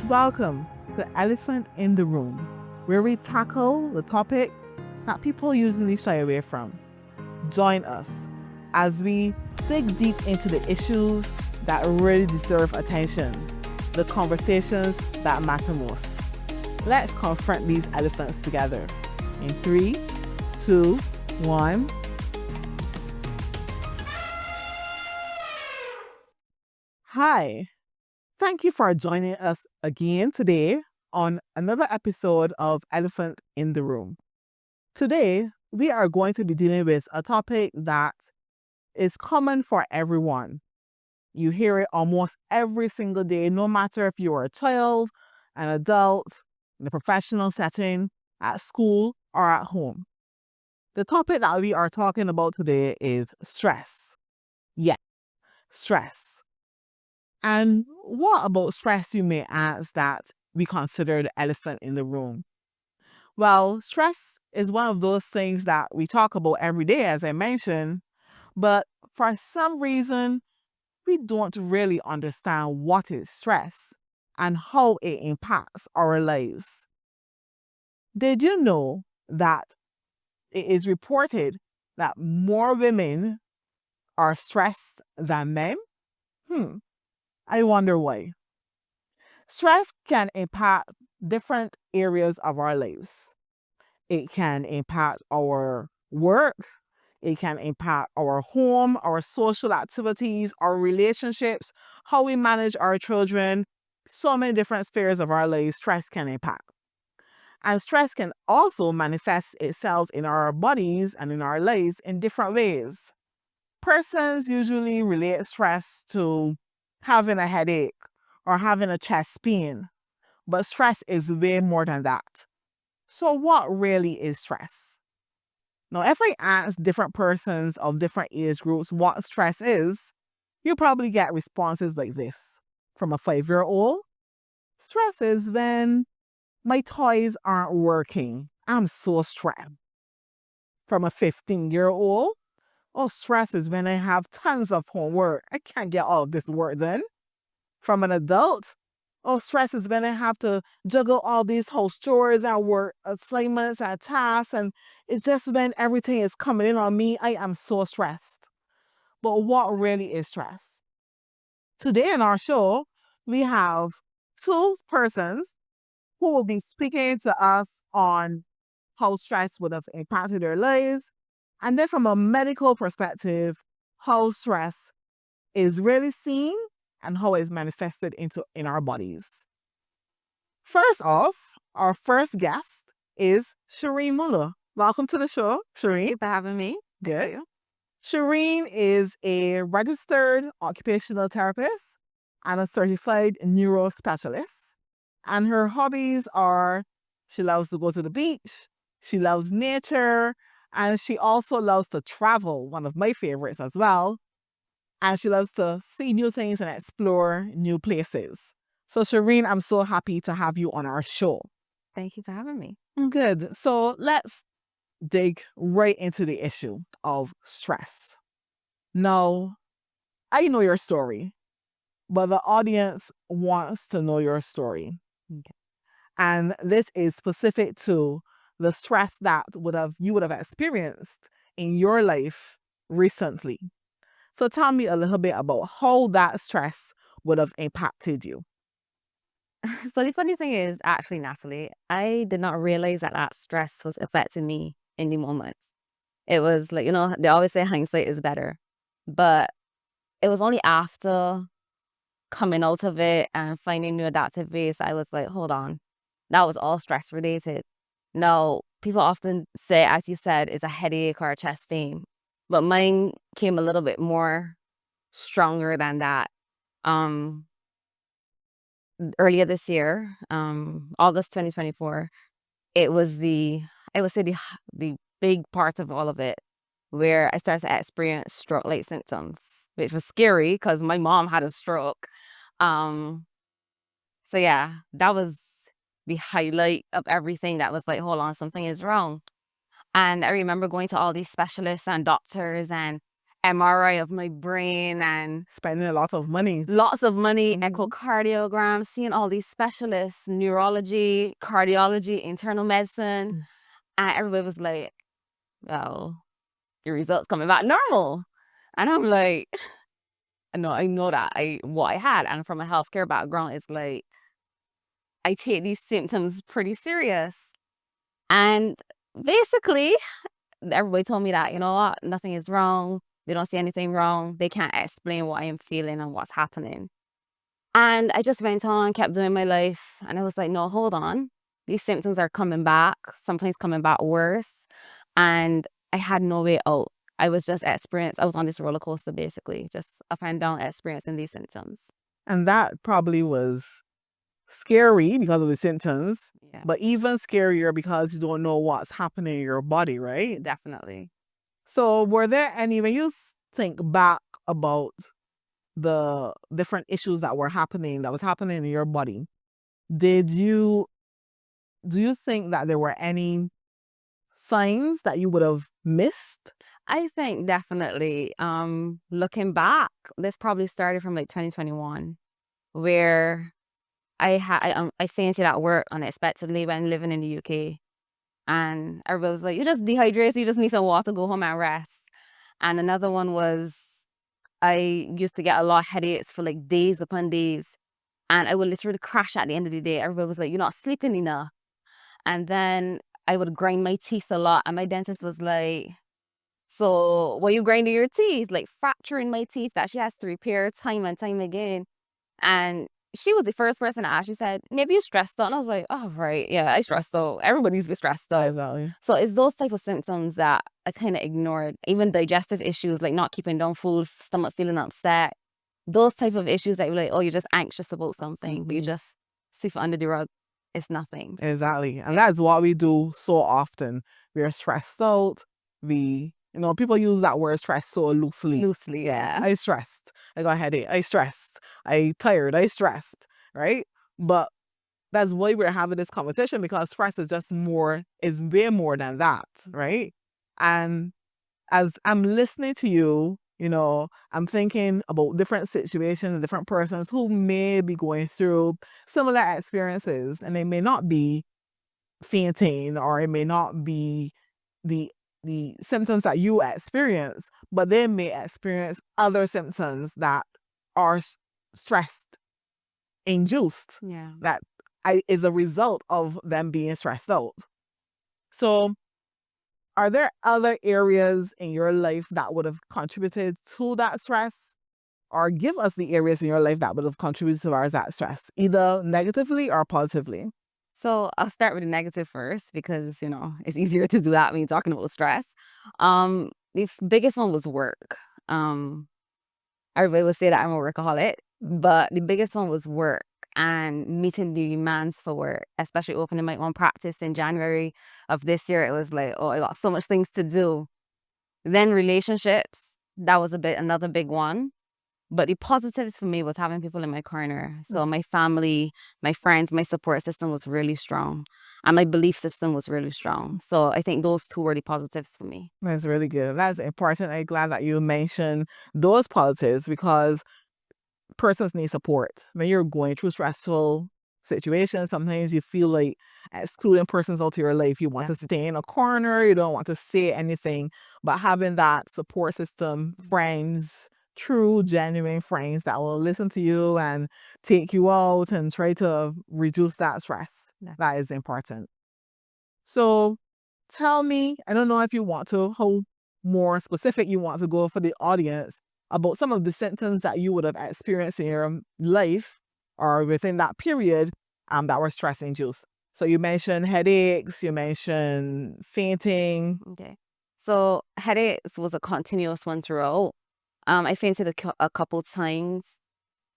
Welcome to Elephant in the Room, where we tackle the topic that people usually shy away from. Join us as we dig deep into the issues that really deserve attention, the conversations that matter most. Let's confront these elephants together. In 3, 2, 1. Hi, thank you for joining us again today on another episode of Elephant in the Room. Today, we are going to be dealing with a topic that is common for everyone. You hear it almost every single day, no matter if you're a child, an adult, in a professional setting, at school, or at home. The topic that we are talking about today is stress. Yeah, stress. And what about stress, you may ask, that we consider the elephant in the room? Well, stress is one of those things that we talk about every day, as I mentioned, but for some reason, we don't really understand what is stress and how it impacts our lives. Did you know that it is reported that more women are stressed than men? I wonder why. Stress can impact different areas of our lives. It can impact our work. It can impact our home, our social activities, our relationships, how we manage our children. So many different spheres of our lives stress can impact. And stress can also manifest itself in our bodies and in our lives in different ways. Persons usually relate stress to having a headache or having a chest pain, but stress is way more than that. So, what really is stress? Now, if I ask different persons of different age groups what stress is, you probably get responses like this. From a 5-year-old, stress is when my toys aren't working. I'm so stressed. From a 15-year-old, oh, stress is when I have tons of homework. I can't get all of this work done. From an adult, oh, stress is when I have to juggle all these house chores and work assignments and tasks. And it's just when everything is coming in on me, I am so stressed. But what really is stress? Today in our show, we have two persons who will be speaking to us on how stress would have impacted their lives. And then from a medical perspective, how stress is really seen and how it's manifested in our bodies. First off, our first guest is Shireene Mullah. Welcome to the show, Thank Shireene. you for having me. Good. Shireene is a registered occupational therapist and a certified neuro specialist. And her hobbies are she loves to go to the beach, she loves nature, and she also loves to travel, one of my favorites as well. And she loves to see new things and explore new places. So, Shireene, I'm so happy to have you on our show. Thank you for having me. Good. So, let's dig right into the issue of stress. Now, I know your story, but the audience wants to know your story. Okay. And this is specific to the stress that you would have experienced in your life recently. So tell me a little bit about how that stress would have impacted you. So the funny thing is, actually, Natalie, I did not realize that that stress was affecting me in the moment. It was like, they always say hindsight is better, but it was only after coming out of it and finding new adaptive ways, I was like, hold on, that was all stress related. Now, people often say, as you said, it's a headache or a chest pain, but mine came a little bit more stronger than that. Earlier this year, August 2024, it was I would say the big part of all of it where I started to experience stroke-like symptoms, which was scary because my mom had a stroke. Um, so yeah, that was the highlight of everything. That was like, hold on, something is wrong. And I remember going to all these specialists and doctors, and MRI of my brain and Spending a lot of money. Echocardiograms, seeing all these specialists, neurology, cardiology, internal medicine. And everybody was like, well, your results coming back normal. And I'm like, no, I know that what I had. And from a healthcare background, it's like, I take these symptoms pretty serious. And basically, everybody told me that, you know what, nothing is wrong. They don't see anything wrong. They can't explain what I am feeling and what's happening. And I just went on, kept doing my life. And I was like, no, hold on. These symptoms are coming back. Something's coming back worse. And I had no way out. I was on this roller coaster, basically, just up and down experiencing these symptoms. And that probably was scary because of the symptoms, but even scarier because you don't know what's happening in your body, right? Definitely. So were there any, when you think back about the different issues that was happening in your body, do you think that there were any signs that you would have missed? I think definitely, looking back, this probably started from like 2021, where I fainted at work unexpectedly when living in the UK. And everybody was like, you're just dehydrated, you just need some water, go home and rest. And another one was, I used to get a lot of headaches for like days upon days. And I would literally crash at the end of the day. Everybody was like, you're not sleeping enough. And then I would grind my teeth a lot. And my dentist was like, so what you grinding your teeth? Like fracturing my teeth that she has to repair time and time again. And she was the first person to ask. She said, maybe you stressed out. And I was like, oh, right. Yeah, I stressed out. Everybody's been stressed out. Exactly. So it's those type of symptoms that I kind of ignored. Even digestive issues, like not keeping down food, stomach feeling upset. Those type of issues that you're like, oh, you're just anxious about something, but you just sweep it under the rug. It's nothing. Exactly. And that's what we do so often. We are stressed out. People use that word stress so loosely. Loosely, yeah. I stressed. I got a headache. I stressed. I tired. I stressed. Right? But that's why we're having this conversation, because stress is way more than that. Right? And as I'm listening to you, I'm thinking about different situations, different persons who may be going through similar experiences, and they may not be fainting, or it may not be the symptoms that you experience, but they may experience other symptoms that are stress induced. Yeah. That is a result of them being stressed out. So are there other areas in your life that would have contributed to that stress? Or give us the areas in your life that would have contributed towards that stress, either negatively or positively. So I'll start with the negative first, because, it's easier to do that when you're talking about stress. The biggest one was work. Everybody would say that I'm a workaholic, but the biggest one was work and meeting the demands for work, especially opening my own practice in January of this year. It was like, oh, I got so much things to do. Then relationships, that was another big one. But the positives for me was having people in my corner. So my family, my friends, my support system was really strong. And my belief system was really strong. So I think those two were the positives for me. That's really good. That's important. I'm glad that you mentioned those positives, because persons need support. When you're going through stressful situations, sometimes you feel like excluding persons out of your life. You want to stay in a corner. You don't want to say anything. But having that support system, friends, true, genuine friends that will listen to you and take you out and try to reduce that stress. That is important. So tell me, I don't know if you want to, how more specific you want to go for the audience, about some of the symptoms that you would have experienced in your life or within that period that were stress induced. So you mentioned headaches, you mentioned fainting. Okay. So headaches was a continuous one throughout. I fainted a couple times.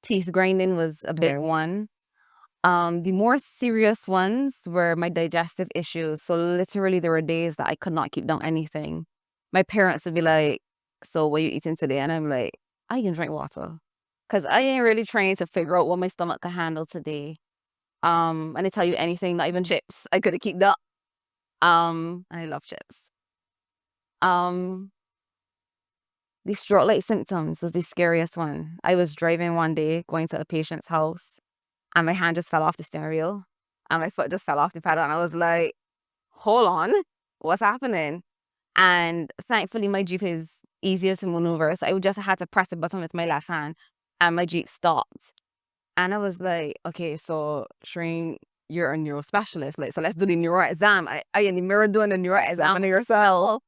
Teeth grinding was a big one. The more serious ones were my digestive issues. So literally there were days that I could not keep down anything. My parents would be like, so what are you eating today? And I'm like, I can drink water. Because I ain't really trying to figure out what my stomach can handle today. And they tell you anything, not even chips. I couldn't keep that. I love chips. the stroke-like symptoms was the scariest one. I was driving one day, going to a patient's house, and my hand just fell off the steering wheel, and my foot just fell off the pedal, and I was like, hold on, what's happening? And thankfully, my Jeep is easier to maneuver, so I just had to press the button with my left hand, and my Jeep stopped. And I was like, okay, so Shireene, you're a neuro specialist, like, so let's do the neuro exam. Are you in the mirror doing the neuro exam on yourself?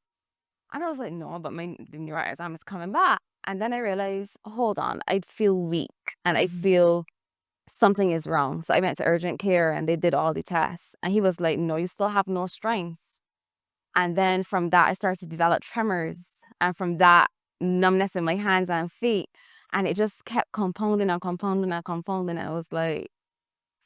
And I was like, no, but the neuro exam is coming back. And then I realized, hold on, I feel weak and I feel something is wrong. So I went to urgent care and they did all the tests. And he was like, no, you still have no strength. And then from that, I started to develop tremors. And from that, numbness in my hands and feet. And it just kept compounding and compounding and compounding. And I was like,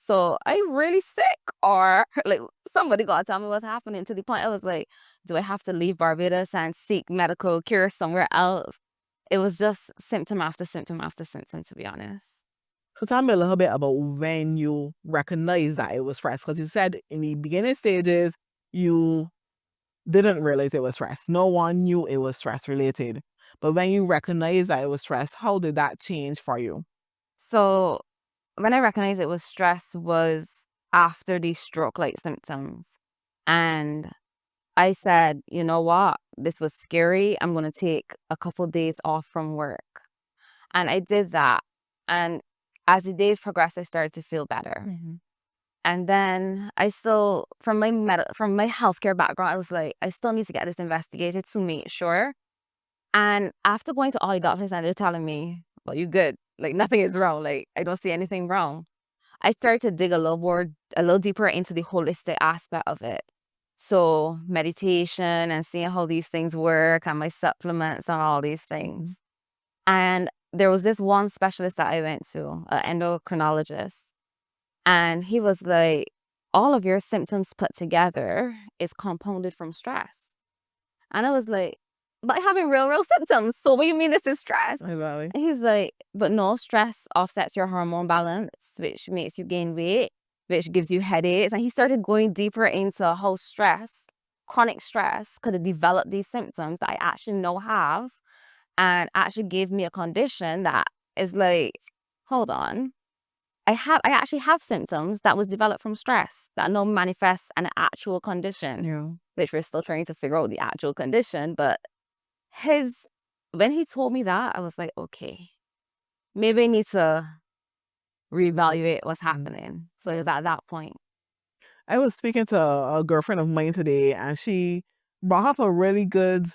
so are you really sick? Or like somebody got to tell me what's happening, to the point I was like, do I have to leave Barbados and seek medical care somewhere else? It was just symptom after symptom after symptom, to be honest. So tell me a little bit about when you recognized that it was stress. Because you said in the beginning stages, you didn't realize it was stress. No one knew it was stress related. But when you recognized that it was stress, how did that change for you? So when I recognized it was stress was after these stroke-like symptoms. And I said, you know what? This was scary. I'm going to take a couple days off from work. And I did that. And as the days progressed, I started to feel better. And then I still, from my healthcare background, I was like, I still need to get this investigated to make sure. And after going to all the doctors and they're telling me, well, you good. Like, nothing is wrong. Like, I don't see anything wrong. I started to dig a little deeper into the holistic aspect of it. So meditation and seeing how these things work and my supplements and all these things. And there was this one specialist that I went to, an endocrinologist. And he was like, all of your symptoms put together is compounded from stress. And I was like, but I'm having real symptoms. So what do you mean this is stress? Exactly. And he's like, but no, stress offsets your hormone balance, which makes you gain weight, which gives you headaches. And he started going deeper into how stress, chronic stress, could have developed these symptoms that I actually now have, and actually gave me a condition that is like, hold on, I actually have symptoms that was developed from stress that now manifests an actual condition, which we're still trying to figure out the actual condition. But when he told me that, I was like, okay, maybe I need to reevaluate what's happening. So it was at that point. I was speaking to a girlfriend of mine today, and she brought up a really good,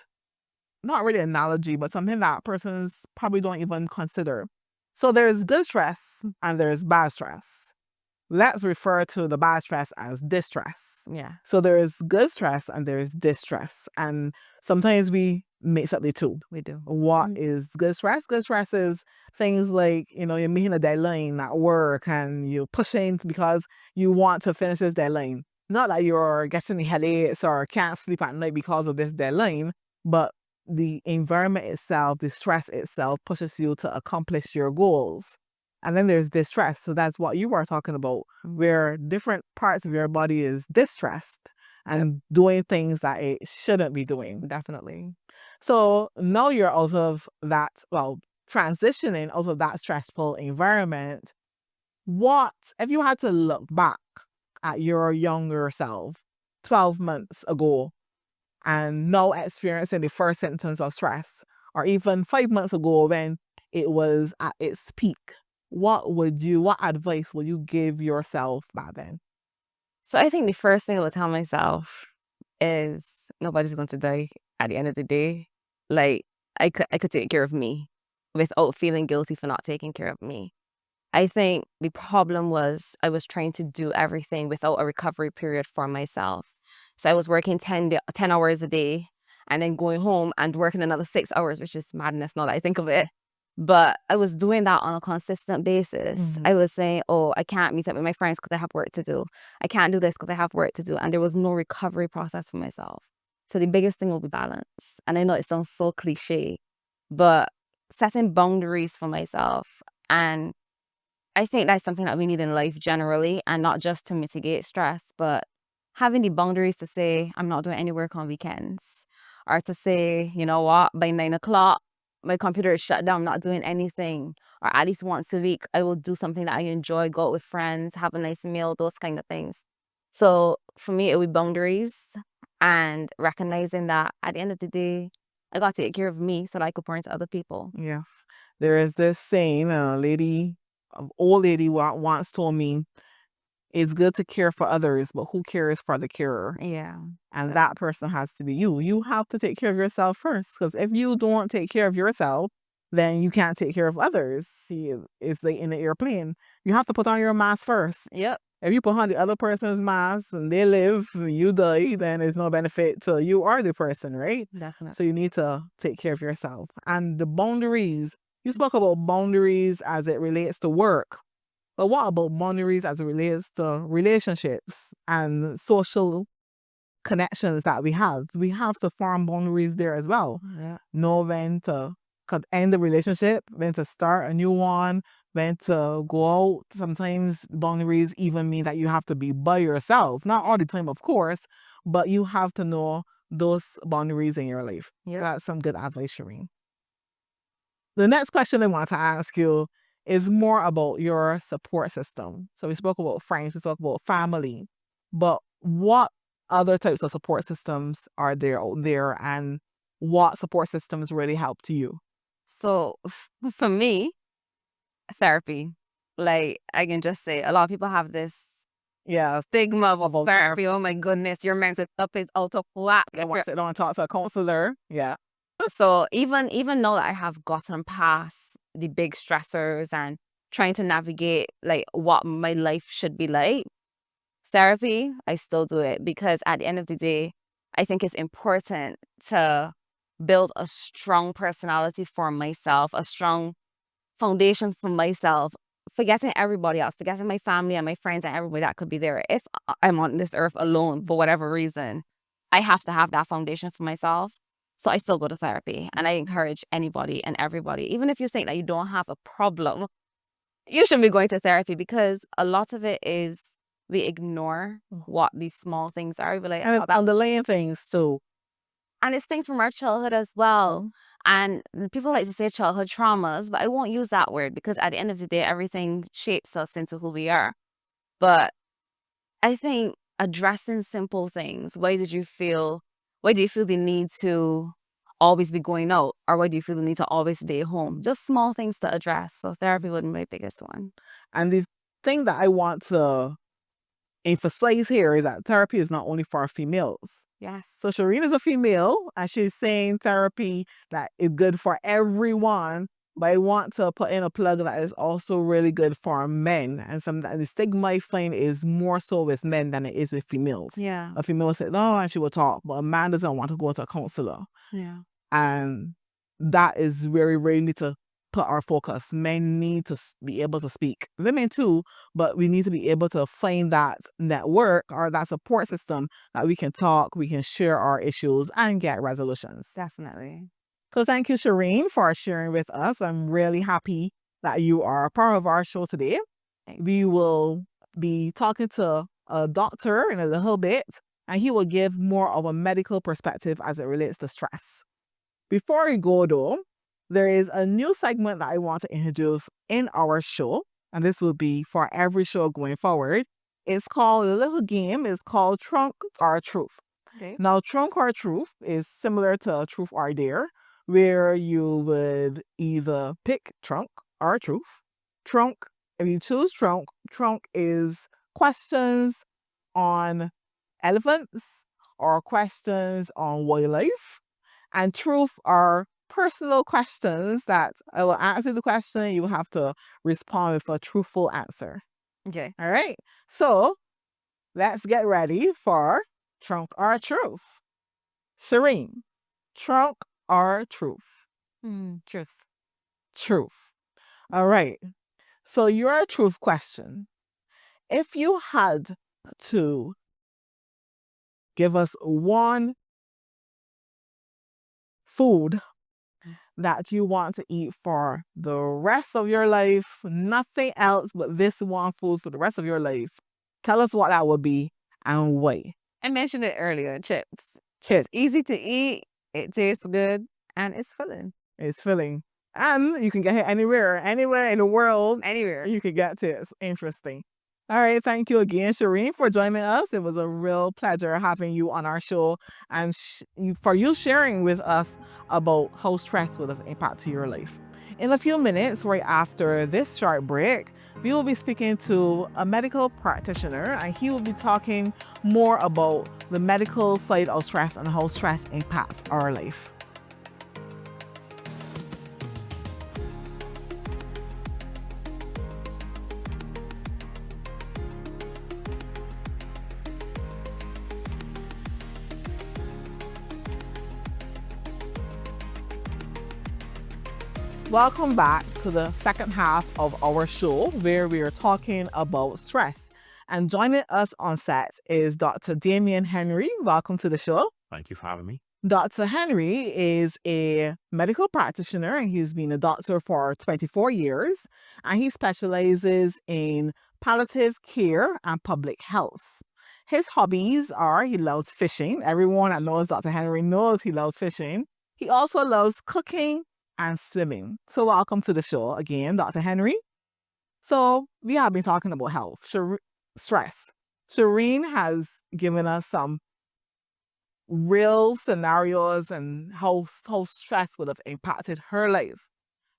not really analogy, but something that persons probably don't even consider. So there's good stress and there's bad stress. Let's refer to the bad stress as distress. Yeah. So there is good stress and there is distress. And sometimes we mix up the two. We do. What is good stress? Good stress is things like, you're meeting a deadline at work and you're pushing because you want to finish this deadline. Not that you're getting headaches or can't sleep at night because of this deadline, but the environment itself, the stress itself pushes you to accomplish your goals. And then there's distress. So that's what you were talking about, where different parts of your body is distressed and doing things that it shouldn't be doing. Definitely. So now you're out of that, transitioning out of that stressful environment. What, if you had to look back at your younger self 12 months ago and now experiencing the first symptoms of stress, or even 5 months ago when it was at its peak, what advice would you give yourself back then? So I think the first thing I would tell myself is nobody's going to die at the end of the day. Like, I could take care of me without feeling guilty for not taking care of me. I think the problem was I was trying to do everything without a recovery period for myself. So I was working 10 hours a day and then going home and working another 6 hours, which is madness now that I think of it. But I was doing that on a consistent basis. I was saying, oh, I can't meet up with my friends because I have work to do. I can't do this because I have work to do. And there was no recovery process for myself. So the biggest thing will be balance. And I know it sounds so cliche, but setting boundaries for myself. And I think that's something that we need in life generally, and not just to mitigate stress, but having the boundaries to say, I'm not doing any work on weekends. Or to say, you know what, by 9 o'clock, my computer is shut down, I'm not doing anything. Or at least once a week, I will do something that I enjoy, go out with friends, have a nice meal, those kind of things. So for me, it would be boundaries and recognizing that at the end of the day, I got to take care of me so that I could pour into other people. Yes. There is this saying, old lady once told me, it's good to care for others, but who cares for the carer? Yeah. And that person has to be you. You have to take care of yourself first. Because if you don't take care of yourself, then you can't take care of others. See, it's like in the airplane. You have to put on your mask first. Yep. If you put on the other person's mask and they live, you die, then there's no benefit to you or the person, right? Definitely. So you need to take care of yourself. And the boundaries, you spoke about boundaries as it relates to work. But what about boundaries as it relates to relationships and social connections that we have? We have to form boundaries there as well. Yeah. Know when to end the relationship, when to start a new one, when to go out. Sometimes boundaries even mean that you have to be by yourself. Not all the time, of course, but you have to know those boundaries in your life. Yep. That's some good advice, Shireene. The next question I want to ask you is more about your support system. So we spoke about friends, we spoke about family, but what other types of support systems are there out there, and what support systems really helped you? So for me, therapy. Like I can just say, a lot of people have this stigma of therapy. Oh my goodness, your mental up is out of whack. They want to sit down and talk to a counselor. Yeah. So even though I have gotten past the big stressors and trying to navigate like what my life should be like, therapy, I still do it because at the end of the day, I think it's important to build a strong personality for myself, a strong foundation for myself, forgetting everybody else, forgetting my family and my friends and everybody that could be there. If I'm on this earth alone for whatever reason, I have to have that foundation for myself. So I still go to therapy, and I encourage anybody and everybody, even if you're saying that you don't have a problem, you should be going to therapy because a lot of it is we ignore what these small things are. We're like, And "Oh, that-" underlying things too. and it's things from our childhood as well. And people like to say childhood traumas, but I won't use that word because at the end of the day, everything shapes us into who we are. But I think addressing simple things. Why do you feel the need to always be going out? Or why do you feel the need to always stay home? Just small things to address. So therapy would be my biggest one. And the thing that I want to emphasize here is that therapy is not only for females. Yes. So Shireene is a female, and she's saying therapy that is good for everyone. But I want to put in a plug that is also really good for men. And the stigma I find is more so with men than it is with females. Yeah. A female will say, no, and she will talk, but a man doesn't want to go to a counselor. Yeah. And that is where we really need to put our focus. Men need to be able to speak. Women too, but we need to be able to find that network or that support system that we can talk, we can share our issues and get resolutions. Definitely. So thank you, Shireene, for sharing with us. I'm really happy that you are a part of our show today. We will be talking to a doctor in a little bit, and he will give more of a medical perspective as it relates to stress. Before we go though, there is a new segment that I want to introduce in our show, and this will be for every show going forward. It's called, the little game is called Trunk or Truth. Okay. Now, Trunk or Truth is similar to Truth or Dare, where you would either pick Trunk or Truth. Trunk, if you choose Trunk, Trunk is questions on elephants or questions on wildlife. And truth are personal questions that I will answer the question. You have to respond with a truthful answer. Okay. All right. So let's get ready for Trunk or Truth. Shireene, Trunk or Truth? Truth. Truth. All right. So your truth question. If you had to give us one food that you want to eat for the rest of your life, nothing else but this one food for the rest of your life, tell us what that would be and why. I mentioned it earlier, chips. It's easy to eat, it tastes good, and it's filling. It's filling. And you can get it anywhere in the world. Anywhere. You can get to it. It's interesting. All right. Thank you again, Shireene, for joining us. It was a real pleasure having you on our show and for you sharing with us about how stress would have impacted your life. In a few minutes, right after this short break, we will be speaking to a medical practitioner and he will be talking more about the medical side of stress and how stress impacts our life. Welcome back to the second half of our show where we are talking about stress. And joining us on set is Dr. Damian Henry. Welcome to the show. Thank you for having me. Dr. Henry is a medical practitioner and he's been a doctor for 24 years and he specializes in palliative care and public health. His hobbies are he loves fishing. Everyone that knows Dr. Henry knows he loves fishing. He also loves cooking and swimming. So welcome to the show again, Dr. Henry. So we have been talking about health, stress. Shireene has given us some real scenarios and how stress would have impacted her life.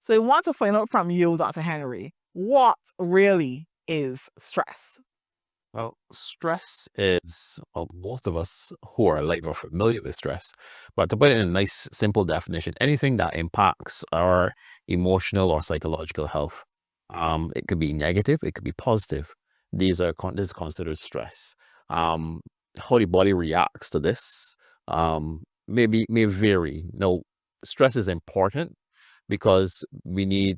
So I want to find out from you, Dr. Henry, what really is stress? Well, stress is, most of us who are alive are familiar with stress, but to put it in a nice, simple definition, anything that impacts our emotional or psychological health. It could be negative, it could be positive. This is considered stress. How the body reacts to this may vary. No, stress is important because we need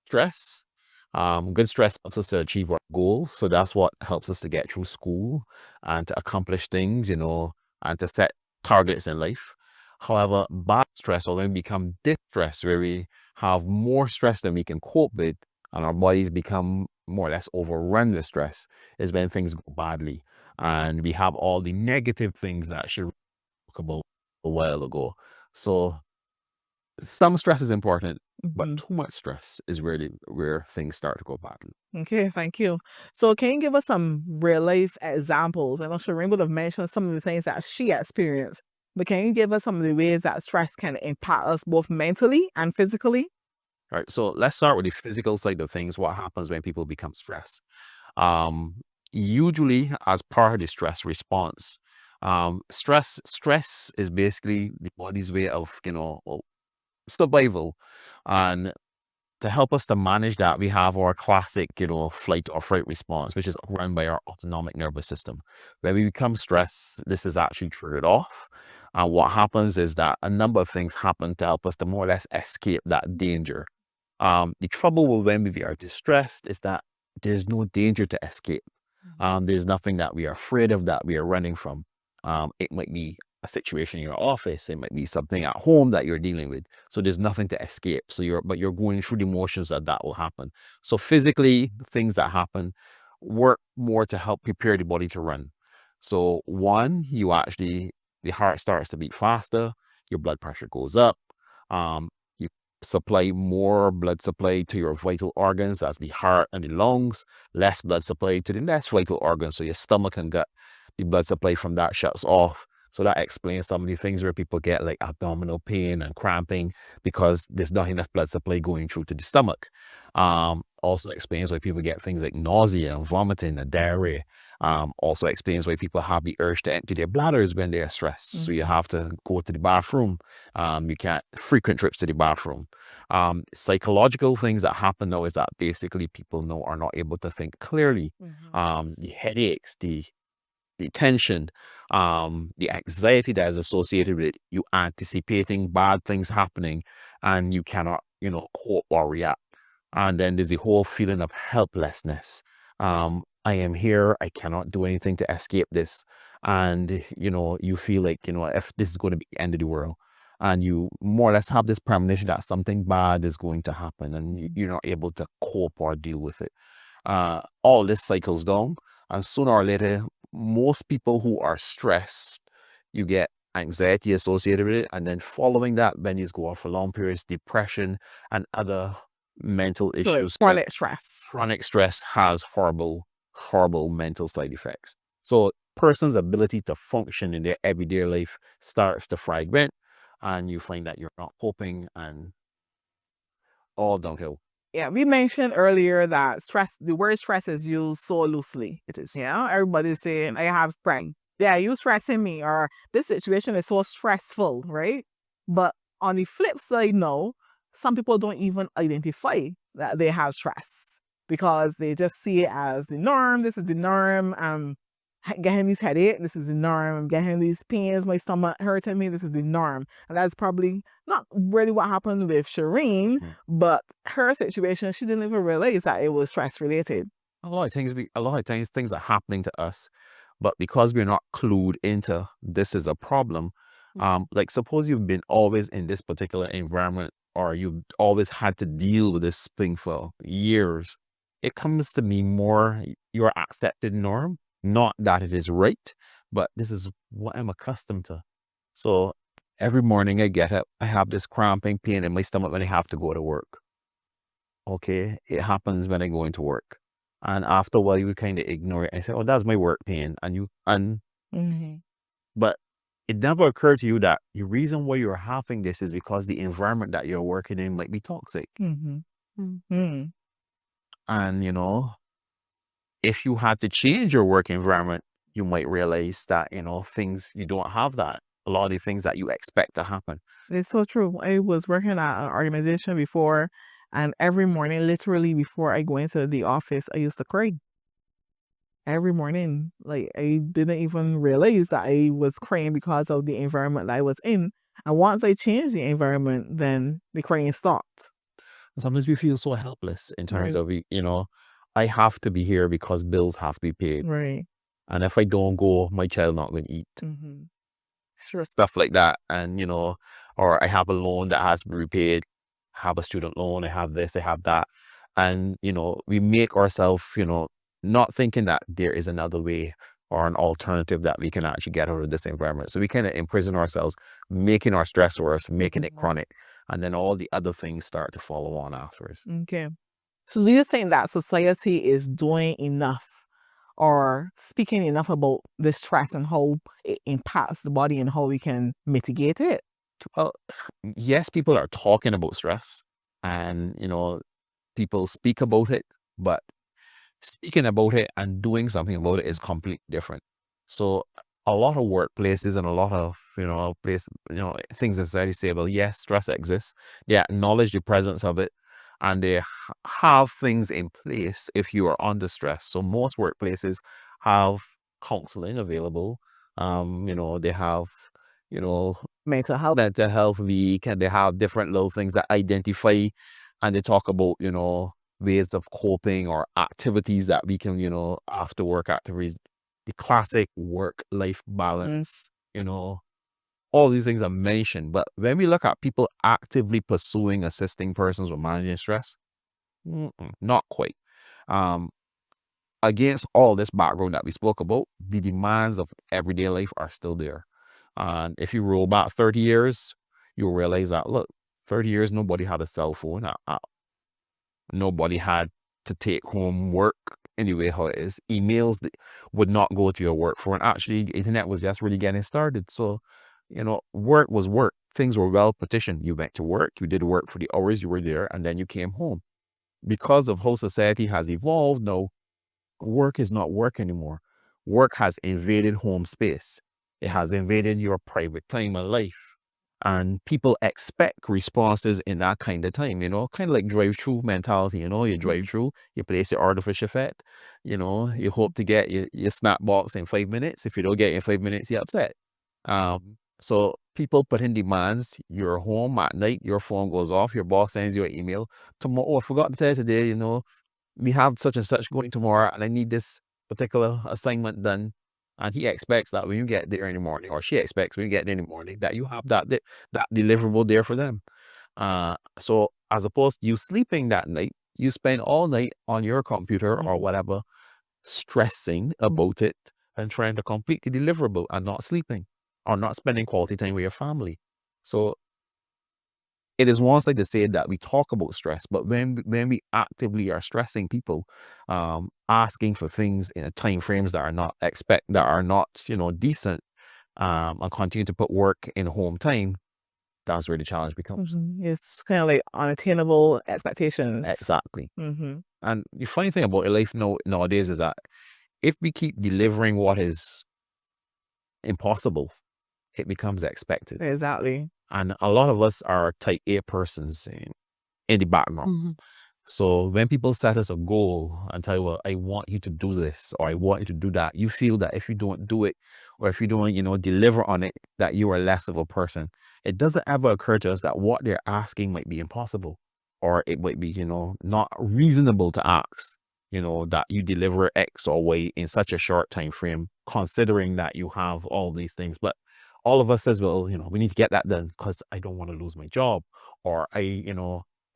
stress. Good stress helps us to achieve our goals. So that's what helps us to get through school and to accomplish things, and to set targets in life. However, bad stress or when we become distressed, where we have more stress than we can cope with, and our bodies become more or less overrun with stress, is when things go badly. And we have all the negative things that she spoke about a while ago. So some stress is important, but too much stress is really where things start to go badly. Okay, thank you. So can you give us some real life examples? I know Shireene would have mentioned some of the things that she experienced, but can you give us some of the ways that stress can impact us both mentally and physically? All right, so let's start with the physical side of things. What happens when people become stressed? Usually, as part of the stress response, stress is basically the body's way of survival, and to help us to manage that, we have our classic, flight or fright response, which is run by our autonomic nervous system. When we become stressed, this is actually triggered off. And what happens is that a number of things happen to help us to more or less escape that danger. The trouble with when we are distressed is that there's no danger to escape. There's nothing that we are afraid of, that we are running from. It might be a situation in your office, it might be something at home that you're dealing with. So there's nothing to escape. So you're going through the motions that will happen. So physically, things that happen work more to help prepare the body to run. So one, the heart starts to beat faster, your blood pressure goes up, you supply more blood supply to your vital organs as the heart and the lungs, less blood supply to the less vital organs. So your stomach and gut, the blood supply from that shuts off. So that explains some of the things where people get like abdominal pain and cramping because there's not enough blood supply going through to the stomach. Also explains why people get things like nausea and vomiting and diarrhea. Also explains why people have the urge to empty their bladders when they are stressed. So you have to go to the bathroom. You can't frequent trips to the bathroom. Psychological things that happen though is that basically people are not able to think clearly. The headaches, the tension, the anxiety that is associated with you anticipating bad things happening and you cannot, cope or react. And then there's the whole feeling of helplessness. I am here, I cannot do anything to escape this. And, you feel like, if this is going to be the end of the world, and you more or less have this premonition that something bad is going to happen and you're not able to cope or deal with it. All this cycles down, and sooner or later, most people who are stressed, you get anxiety associated with it, and then following that, when you go off for long periods, depression and other mental issues. Chronic stress. Chronic stress has horrible mental side effects. So person's ability to function in their everyday life starts to fragment, and you find that you're not coping, and all downhill. Yeah, we mentioned earlier that the word stress is used so loosely. It is, everybody's saying, I have stress. Yeah, you stressing me, or this situation is so stressful, right? But on the flip side, no, some people don't even identify that they have stress because they just see it as the norm. This is the norm. I'm getting these headache. This is the norm. I'm getting these pains. My stomach hurting me. This is the norm. And that's probably not really what happened with Shireene, but her situation, she didn't even realize that it was stress related. A lot of times things are happening to us, but because we're not clued into this is a problem, like suppose you've been always in this particular environment, or you've always had to deal with this thing for years, it comes to be more your accepted norm. Not that it is right, but this is what I'm accustomed to. So every morning I get up, I have this cramping pain in my stomach when I have to go to work. Okay, it happens when I go into work. And after a while, you kind of ignore it. I say, oh, that's my work pain. But it never occurred to you that the reason why you're having this is because the environment that you're working in might be toxic. And, if you had to change your work environment, you might realize that, you don't have that. A lot of the things that you expect to happen. It's so true. I was working at an organization before, and every morning, literally before I go into the office, I used to cry. Every morning. Like, I didn't even realize that I was crying because of the environment that I was in. And once I changed the environment, then the crying stopped. Sometimes we feel so helpless in terms of, I have to be here because bills have to be paid. Right. And if I don't go, my child not going to eat. Sure. Stuff like that. And, or I have a loan that has to be repaid. I have a student loan. I have this, I have that. And, we make ourselves, not thinking that there is another way or an alternative that we can actually get out of this environment. So we kind of imprison ourselves, making our stress worse, making it chronic. And then all the other things start to follow on afterwards. Okay. So do you think that society is doing enough or speaking enough about this stress and how it impacts the body and how we can mitigate it? Well, yes, people are talking about stress, and, people speak about it, but speaking about it and doing something about it is completely different. So a lot of workplaces and a lot of, things in society say, well, yes, stress exists. They acknowledge the presence of it, and they have things in place if you are under stress. So most workplaces have counseling available. They have, Mental health week, and they have different little things that identify, and they talk about, ways of coping or activities that we can, after work activities, the classic work-life balance, all these things are mentioned. But when we look at people actively pursuing assisting persons with managing stress, not quite. Against all this background that we spoke about, the demands of everyday life are still there. And if you roll back 30 years, you'll realize that, look, 30 years, nobody had a cell phone. Nobody had to take home work anyway how it is. Emails would not go to your work phone. Actually, the internet was just really getting started. So, work was work. Things were well petitioned. You went to work, you did work for the hours you were there, and then you came home. Because of how society has evolved now, work is not work anymore. Work has invaded home space. It has invaded your private time and life. And people expect responses in that kind of time, kind of like drive-through mentality. You drive through, you place your order for chauffeur, you hope to get your snack box in 5 minutes. If you don't get it in 5 minutes, you're upset. So people put in demands. You're home at night, your phone goes off, your boss sends you an email. Tomorrow, oh, I forgot to tell you today, we have such and such going tomorrow, and I need this particular assignment done. And he expects that when you get there in the morning, or she expects when you get there in the morning, that you have that deliverable there for them. So as opposed to you sleeping that night, you spend all night on your computer or whatever, stressing about it and trying to complete the deliverable and not sleeping. or not spending quality time with your family. So it is one thing to say that we talk about stress, but when we actively are stressing people, asking for things in a time frames that are not decent, and continue to put work in home time, that's where the challenge becomes. It's kind of like unattainable expectations. Exactly. Mm-hmm. And the funny thing about life nowadays is that if we keep delivering what is impossible, it becomes expected. Exactly. And a lot of us are type A persons in the background. So when people set us a goal and tell you, well, I want you to do this or I want you to do that, you feel that if you don't do it or if you don't, deliver on it, that you are less of a person. It doesn't ever occur to us that what they're asking might be impossible or it might be, not reasonable to ask, that you deliver X or Y in such a short time frame, considering that you have all these things. But all of us says, well, we need to get that done because I don't want to lose my job or I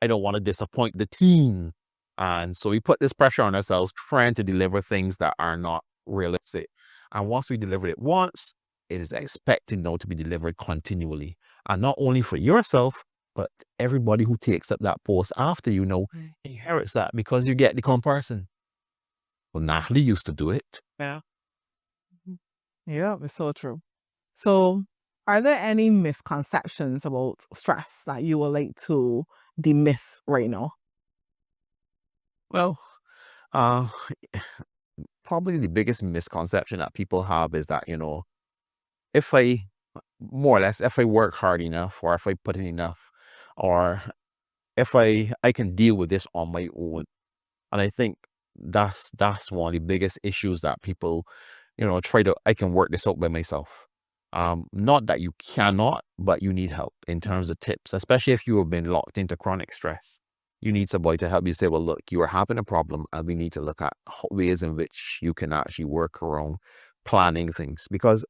don't want to disappoint the team. And so we put this pressure on ourselves trying to deliver things that are not realistic. And once we deliver it once, it is expected now to be delivered continually. And not only for yourself, but everybody who takes up that post after inherits that because you get the comparison. Well, Natalie used to do it. Yeah. Yeah, it's so true. So, are there any misconceptions about stress that you would like to demyth right now? Well, uh, probably the biggest misconception that people have is that, if I more or less, if I work hard enough or if I put in enough or if I can deal with this on my own. And I think that's one of the biggest issues that people, I can work this out by myself. Not that you cannot, but you need help in terms of tips, especially if you have been locked into chronic stress. You need somebody to help you say, well, look, you are having a problem and we need to look at ways in which you can actually work around planning things. Because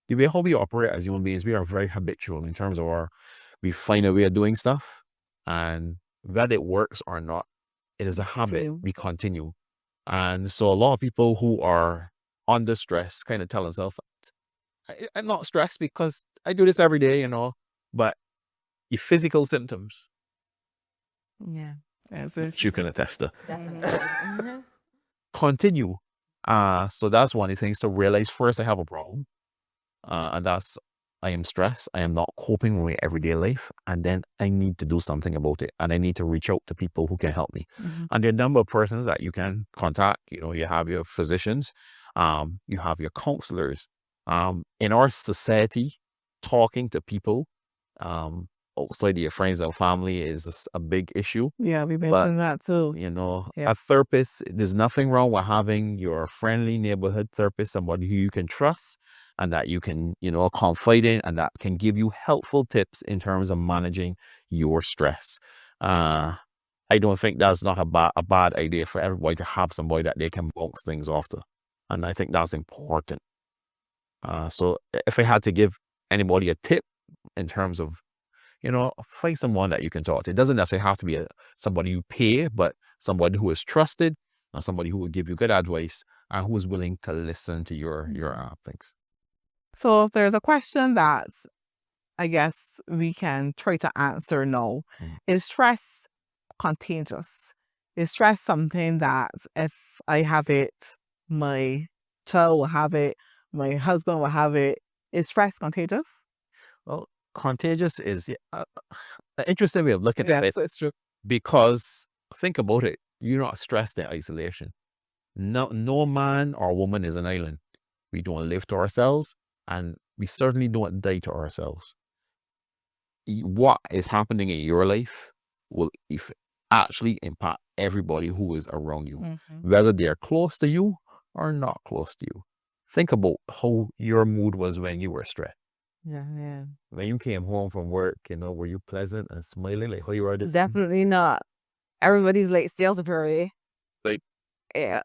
the way how we operate as human beings, we are very habitual in terms of we find a way of doing stuff, and whether it works or not, it is a habit. We continue. And so a lot of people who are under stress kind of tell themselves, I'm not stressed because I do this every day, but the physical symptoms, Yeah. As you can attest to, Definitely. continue. So that's one of the things to realize. First, I have a problem. And that's, I am stressed. I am not coping with my everyday life. And then I need to do something about it. And I need to reach out to people who can help me. And there are a number of persons that you can contact. You have your physicians, you have your counselors. In our society, talking to people outside your friends and family is a big issue. Yeah, we mentioned that too. A therapist, there's nothing wrong with having your friendly neighborhood therapist, somebody who you can trust and that you can, confide in and that can give you helpful tips in terms of managing your stress. I don't think that's not a bad idea for everybody to have somebody that they can bounce things off to. And I think that's important. So if I had to give anybody a tip in terms of, find someone that you can talk to. It doesn't necessarily have to be somebody you pay, but somebody who is trusted and somebody who will give you good advice and who is willing to listen to your things. So, if there's a question that I guess we can try to answer now, is stress contagious? Is stress something that if I have it, my child will have it, my husband will have it? Is stress contagious? Well, contagious is an interesting way of looking at it, it's true. because think about it. You're not stressed in isolation. No man or woman is an island. We don't live to ourselves, and we certainly don't die to ourselves. What is happening in your life will actually impact everybody who is around you, whether they're close to you or not close to you. Think about how your mood was when you were stressed. Yeah. When you came home from work, were you pleasant and smiling like how you are this? Definitely not. Everybody's like still superior. Like, Yeah.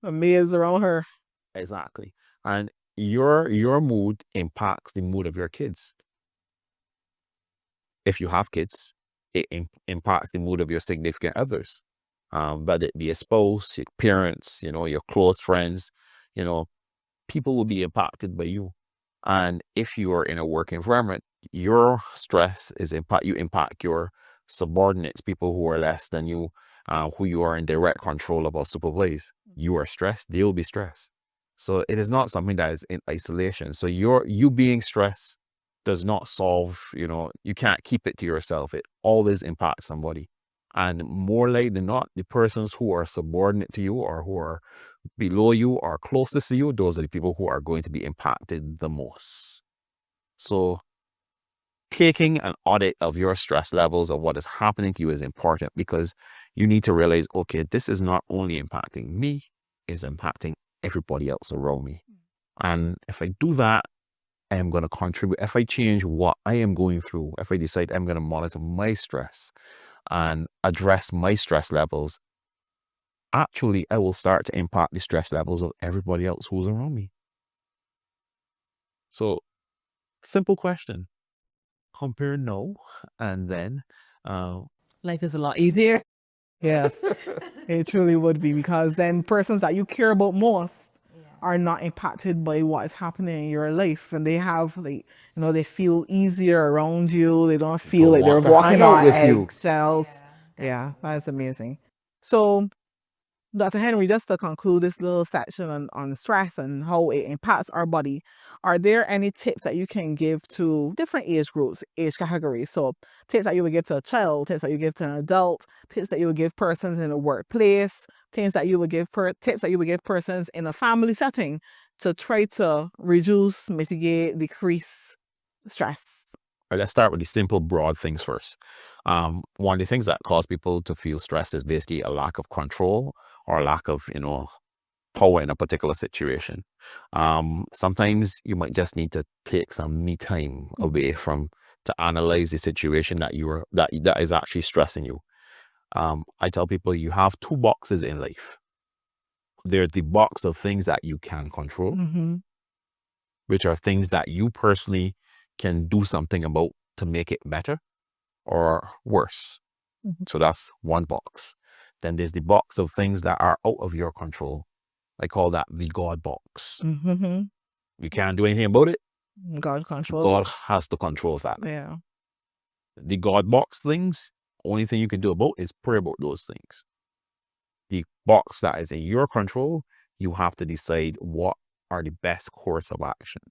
Amazed around her. exactly. And your mood impacts the mood of your kids. If you have kids, it impacts the mood of your significant others. Whether it be your spouse, your parents, your close friends, people will be impacted by you. And if you are in a work environment, your stress is you impact your subordinates, people who are less than you, who you are in direct control of or supervise. You are stressed, they will be stressed. So it is not something that is in isolation. So you being stressed does not solve, you can't keep it to yourself. It always impacts somebody. And more likely than not, the persons who are subordinate to you or who are below you or closest to you, those are the people who are going to be impacted the most. So taking an audit of your stress levels of what is happening to you is important, because you need to realize, okay, this is not only impacting me, it's impacting everybody else around me. And if I do that, I am going to contribute. If I change what I am going through, if I decide I'm going to monitor my stress and address my stress levels, actually, I will start to impact the stress levels of everybody else who's around me. So, simple question. Compare now and then. Life is a lot easier. Yes, it truly would be, because then persons that you care about most are not impacted by what is happening in your life, and they have they feel easier around you. They don't feel like they're want to walking hang out on with you. eggshells. Yeah, that's amazing. So, Dr. Henry, just to conclude this little section on stress and how it impacts our body, are there any tips that you can give to different age groups, age categories? So tips that you would give to a child, tips that you give to an adult, tips that you would give persons in a workplace, tips that you would give persons in a family setting to try to reduce, mitigate, decrease stress. All right, let's start with the simple, broad things first. One of the things that cause people to feel stressed is basically a lack of control or a lack of, power in a particular situation. Sometimes you might just need to take some me time away to analyze the situation that that is actually stressing you. I tell people you have two boxes in life. There's the box of things that you can control, which are things that you personally can do something about to make it better or worse. So that's one box. Then there's the box of things that are out of your control. I call that the God box. You can't do anything about it. God control. God has to control that. Yeah. The God box things, only thing you can do about is pray about those things. The box that is in your control, you have to decide what are the best course of action.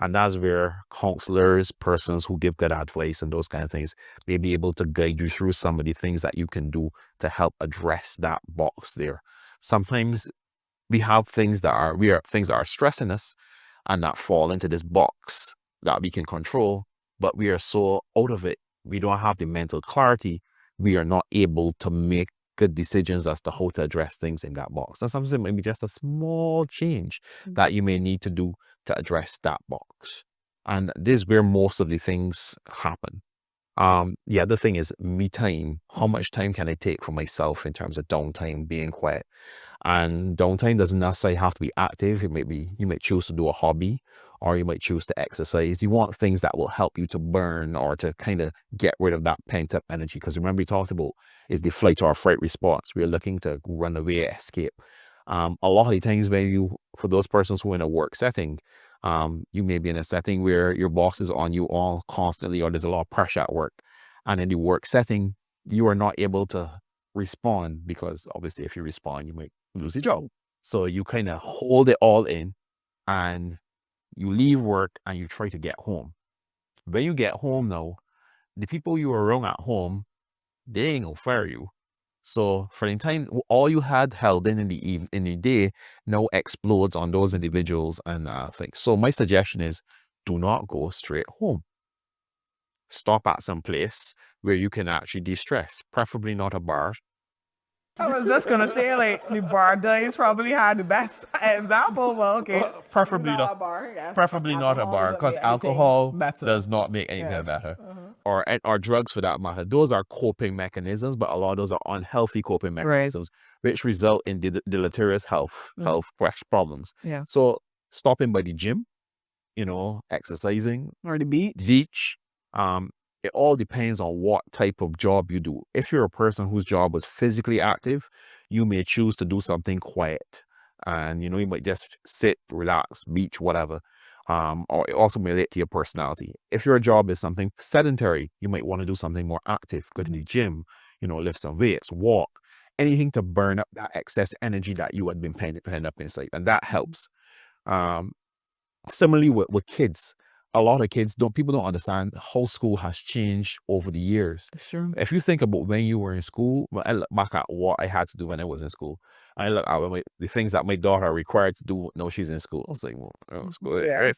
And that's where counselors, persons who give good advice and those kind of things, may be able to guide you through some of the things that you can do to help address that box there. Sometimes we have things that are stressing us and that fall into this box that we can control, but we are so out of it, we don't have the mental clarity, we are not able to make good decisions as to how to address things in that box. And sometimes it might be just a small change that you may need to do to address that box. And this is where most of the things happen. The other thing is me time. How much time can I take for myself in terms of downtime, being quiet? And downtime doesn't necessarily have to be active. You might choose to do a hobby, or you might choose to exercise. You want things that will help you to burn or to kind of get rid of that pent up energy. Because remember, we talked about is the flight or fright response. We're looking to run away, escape. A lot of the times for those persons who are in a work setting, you may be in a setting where your boss is on you all constantly, or there's a lot of pressure at work. And in the work setting, you are not able to respond, because obviously if you respond, you might lose your job. So you kind of hold it all in and you leave work and you try to get home. When you get home now, the people you were around at home, they ain't gonna fire you. So for the time, all you had held in the day now explodes on those individuals and things. So my suggestion is, do not go straight home. Stop at some place where you can actually de-stress, preferably not a bar. I was just gonna say, like, the bar days probably had the best example. Well, okay, Preferably not a bar. Yes. Preferably not a Alcohol bar, doesn't because make anything alcohol better. does not make anything Yes. better. Or drugs for that matter. Those are coping mechanisms, but a lot of those are unhealthy coping mechanisms, which result in deleterious health problems. Yeah. So stopping by the gym, exercising, Or the beach. it all depends on what type of job you do. If you're a person whose job was physically active, you may choose to do something quiet. And, you might just sit, relax, beach, whatever. or it also may relate to your personality. If your job is something sedentary, you might want to do something more active, go to the gym, lift some weights, walk, anything to burn up that excess energy that you had been pent up inside. And that helps. Similarly with kids, a lot of kids people don't understand how school has changed over the years. Sure. If you think about when you were in school, when I look back at what I had to do when I was in school, I look at the things that my daughter required to do now she's in school. I was like, well, school, right?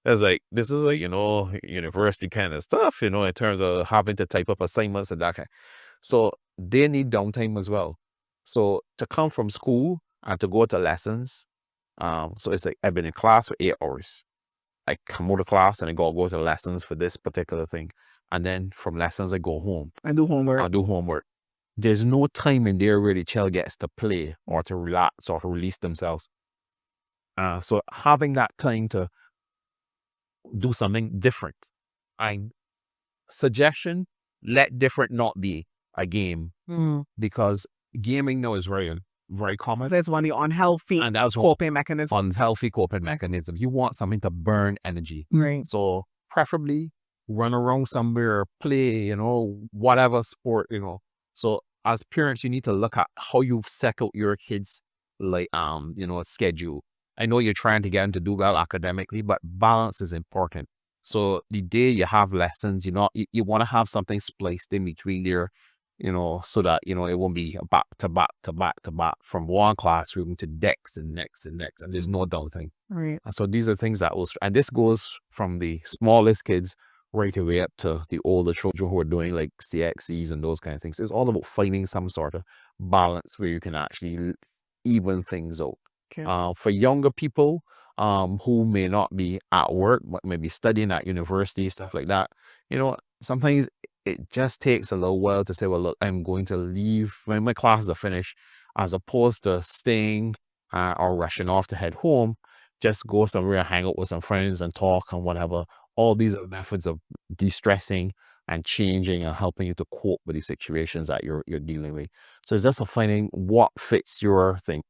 It's like, this is like, university kind of stuff, in terms of having to type up assignments and that kind. So they need downtime as well. So to come from school and to go to lessons, so it's like I've been in class for 8 hours. I come out of class and I go to lessons for this particular thing. And then from lessons, I go home. I do homework. There's no time in there where the child gets to play or to relax or to release themselves. So having that time to do something different. Suggestion, let different not be a game, because gaming now is very common. That's one of the unhealthy And that's coping mechanism. Unhealthy coping mechanism. You want something to burn energy. Right. So preferably run around somewhere, play, whatever sport, So as parents, you need to look at how you set out your kids' schedule. I know you're trying to get them to do well academically, but balance is important. So the day you have lessons, you want to have something spliced in between there, so that, it won't be back to back to back to back from one classroom to next and next and next. And there's no downtime. Right. And so these are things that and this goes from the smallest kids right away up to the older children who are doing like CXCs and those kind of things. It's all about finding some sort of balance where you can actually even things out. Okay. For younger people who may not be at work, but maybe studying at university, stuff like that, sometimes it just takes a little while to say, well, look, I'm going to leave when my classes are finished, as opposed to staying or rushing off to head home. Just go somewhere, hang out with some friends and talk and whatever. All these are methods of de-stressing and changing and helping you to cope with the situations that you're dealing with. So it's just finding what fits your thing.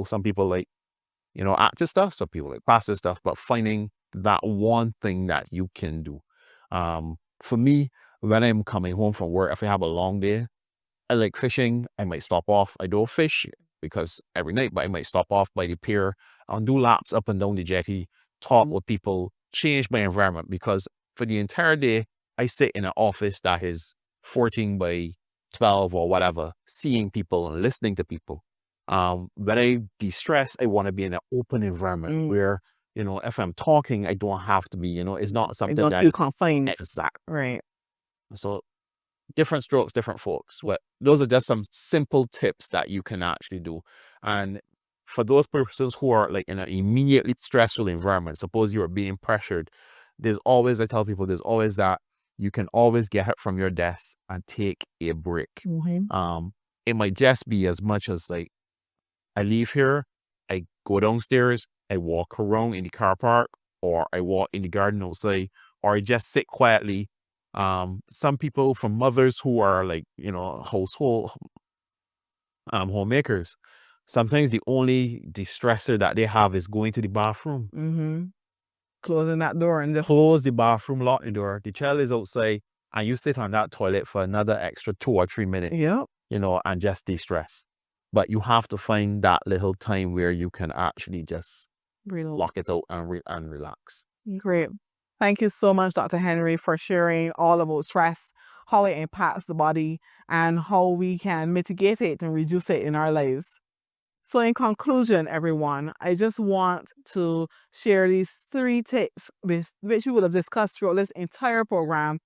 Some people like, active stuff, some people like passive stuff, but finding that one thing that you can do. For me, when I'm coming home from work, if I have a long day, I like fishing. I might stop off. I don't fish because every night, but I might stop off by the pier and do laps up and down the jetty, talk with people, change my environment, because for the entire day, I sit in an office that is 14 by 12 or whatever, seeing people and listening to people. When I de-stress, I want to be in an open environment where, if I'm talking, I don't have to be, it's not something that you confined. Exactly. Right. So different strokes, different folks. Those are just some simple tips that you can actually do. And for those persons who are like in an immediately stressful environment, suppose you are being pressured, I tell people, there's always that you can always get up from your desk and take a break. It might just be as much as like, I leave here, I go downstairs, I walk around in the car park, or I walk in the garden outside, or I just sit quietly. Some people, from mothers who are like, household homemakers, sometimes the only distressor that they have is going to the bathroom. Closing that door and just close the bathroom, lock the door. The child is outside and you sit on that toilet for another extra 2 or 3 minutes, and just de-stress. But you have to find that little time where you can actually just lock it out and relax. Great. Thank you so much, Dr. Henry, for sharing all about stress, how it impacts the body, and how we can mitigate it and reduce it in our lives. So in conclusion, everyone, I just want to share these 3 tips which we would have discussed throughout this entire program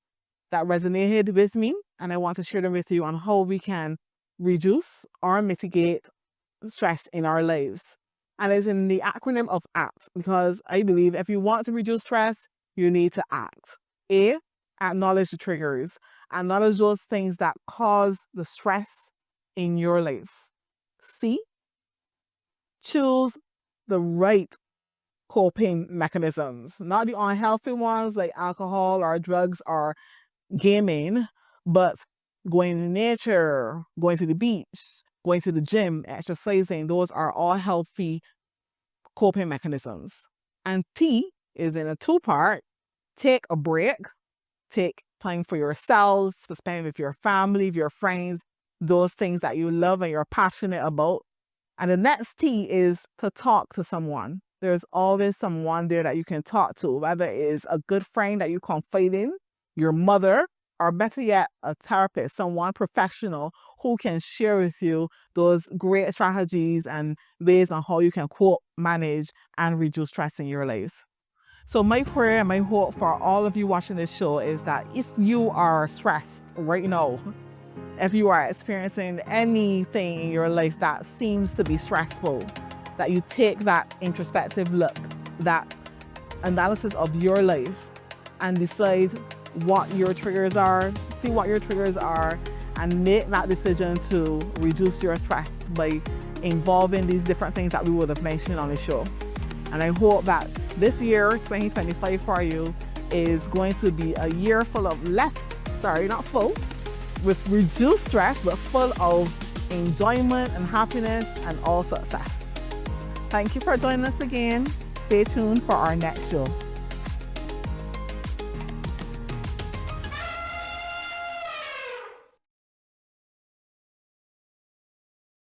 that resonated with me, and I want to share them with you on how we can reduce or mitigate stress in our lives. And it's in the acronym of ACT, because I believe if you want to reduce stress, you need to act. A, acknowledge the triggers. Acknowledge those things that cause the stress in your life. C, choose the right coping mechanisms, not the unhealthy ones like alcohol or drugs or gaming, but going to nature, going to the beach, going to the gym, exercising. Those are all healthy coping mechanisms. And T is in a 2-part. Take a break. Take time for yourself, to spend with your family, with your friends, those things that you love and you're passionate about. And the next T is to talk to someone. There's always someone there that you can talk to, whether it is a good friend that you confide in, your mother, or better yet, a therapist, someone professional who can share with you those great strategies and ways on how you can cope, manage, and reduce stress in your lives. So my prayer and my hope for all of you watching this show is that if you are stressed right now, if you are experiencing anything in your life that seems to be stressful, that you take that introspective look, that analysis of your life, and decide what your triggers are, see what your triggers are, and make that decision to reduce your stress by involving these different things that we would have mentioned on the show. And I hope that this year, 2025 for you, is going to be a year full of not full, with reduced stress, but full of enjoyment and happiness and all success. Thank you for joining us again. Stay tuned for our next show.